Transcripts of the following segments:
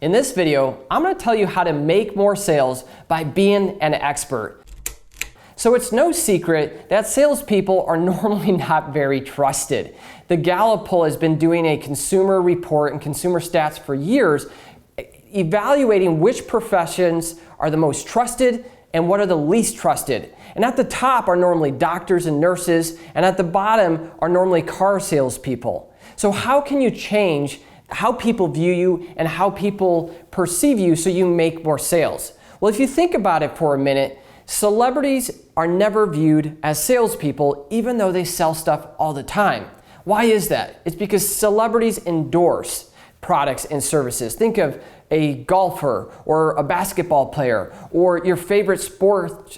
In this video, I'm going to tell you how to make more sales by being an expert. So it's no secret that salespeople are normally not very trusted. The Gallup poll has been doing a consumer report and consumer stats for years, evaluating which professions are the most trusted and what are the least trusted. And at the top are normally doctors and nurses, and at the bottom are normally car salespeople. So how can you change how people view you and how people perceive you so you make more sales? Well, if you think about it for a minute, celebrities are never viewed as salespeople even though they sell stuff all the time. Why is that? It's because celebrities endorse products and services. Think of a golfer or a basketball player or your favorite sports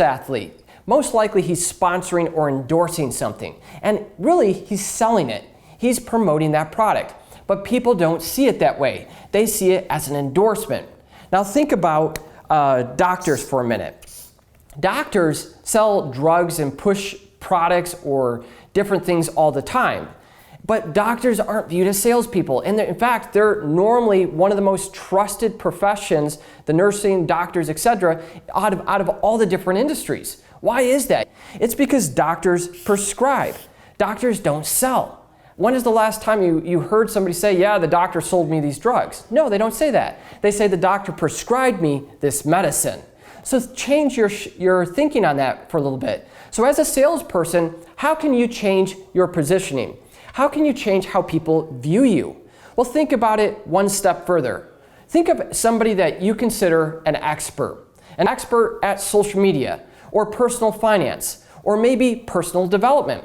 athlete. Most likely he's sponsoring or endorsing something. And really, he's selling it. He's promoting that product. But people don't see it that way. They see it as an endorsement. Now think about doctors for a minute. Doctors sell drugs and push products or different things all the time. But doctors aren't viewed as salespeople. And in fact, they're normally one of the most trusted professions, the nursing, doctors, etc., out of all the different industries. Why is that? It's because doctors prescribe. Doctors don't sell. When is the last time you heard somebody say, yeah, the doctor sold me these drugs? No, they don't say that. They say the doctor prescribed me this medicine. So change your thinking on that for a little bit. So as a salesperson, how can you change your positioning? How can you change how people view you? Well, think about it one step further. Think of somebody that you consider an expert at social media or personal finance or maybe personal development.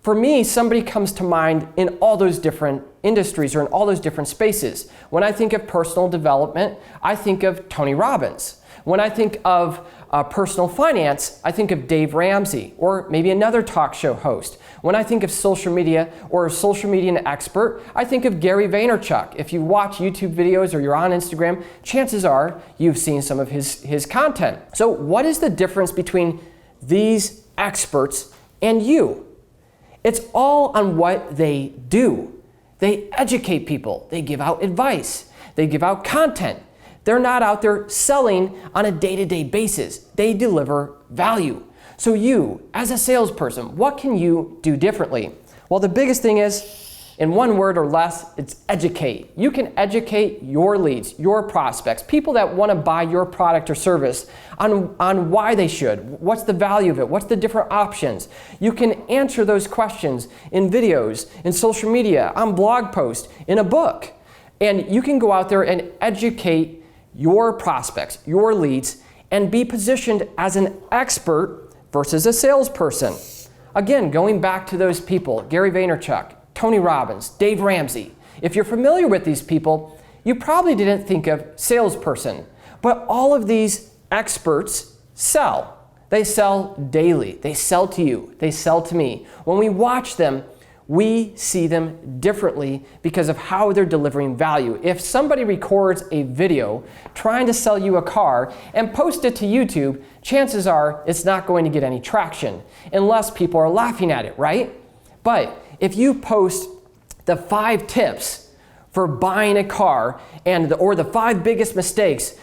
For me, somebody comes to mind in all those different industries or in all those different spaces. When I think of personal development, I think of Tony Robbins. When I think of personal finance, I think of Dave Ramsey or maybe another talk show host. When I think of social media or a social media expert, I think of Gary Vaynerchuk. If you watch YouTube videos or you're on Instagram, chances are you've seen some of his content. So what is the difference between these experts and you? It's all on what they do. They educate people. They give out advice. They give out content. They're not out there selling on a day-to-day basis. They deliver value. So you, as a salesperson, what can you do differently? Well, the biggest thing is, in one word or less, it's educate. You can educate your leads, your prospects, people that want to buy your product or service on why they should. What's the value of it? What's the different options? You can answer those questions in videos, in social media, on blog posts, in a book. And you can go out there and educate your prospects, your leads, and be positioned as an expert versus a salesperson. Again, going back to those people, Gary Vaynerchuk, Tony Robbins, Dave Ramsey. If you're familiar with these people, you probably didn't think of salesperson, but all of these experts sell. They sell daily. They sell to you. They sell to me. When we watch them, we see them differently because of how they're delivering value. If somebody records a video trying to sell you a car and posts it to YouTube, chances are it's not going to get any traction unless people are laughing at it, right? But if you post the 5 tips for buying a car or the 5 biggest mistakes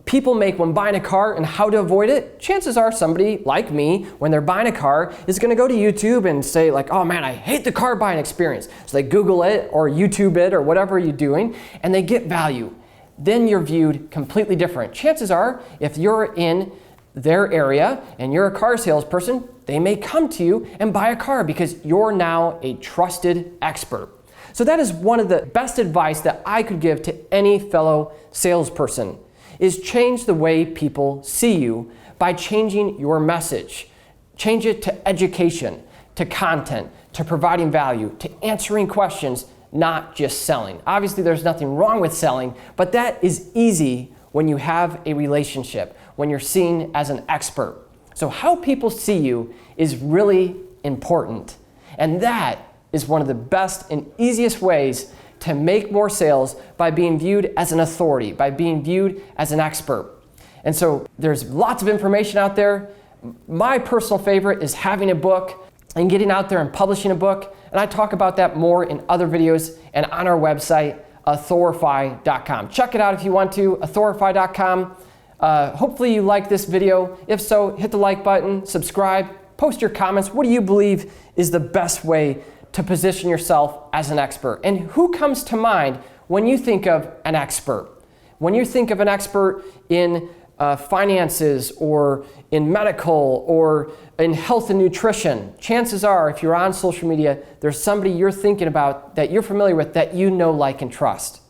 people make when buying a car and how to avoid it, chances are somebody like me, when they're buying a car, is going to go to YouTube and say like, oh man, I hate the car buying experience. So they Google it or YouTube it or whatever you're doing, and they get value. Then you're viewed completely different. Chances are, if you're in their area and you're a car salesperson, they may come to you and buy a car because you're now a trusted expert. So that is one of the best advice that I could give to any fellow salesperson, is change the way people see you by changing your message. Change it to education, to content, to providing value, to answering questions, not just selling. Obviously, there's nothing wrong with selling, but that is easy when you have a relationship, when you're seen as an expert. So how people see you is really important. And that is one of the best and easiest ways to make more sales, by being viewed as an authority, by being viewed as an expert. And so there's lots of information out there. My personal favorite is having a book and getting out there and publishing a book. And I talk about that more in other videos and on our website. authorify.com. Check it out if you want to, authorify.com. Hopefully you like this video. If so, hit the like button, subscribe, post your comments. What do you believe is the best way to position yourself as an expert? And who comes to mind when you think of an expert? When you think of an expert in finances or in medical or in health and nutrition, chances are, if you're on social media, there's somebody you're thinking about that you're familiar with that you know, like, and trust.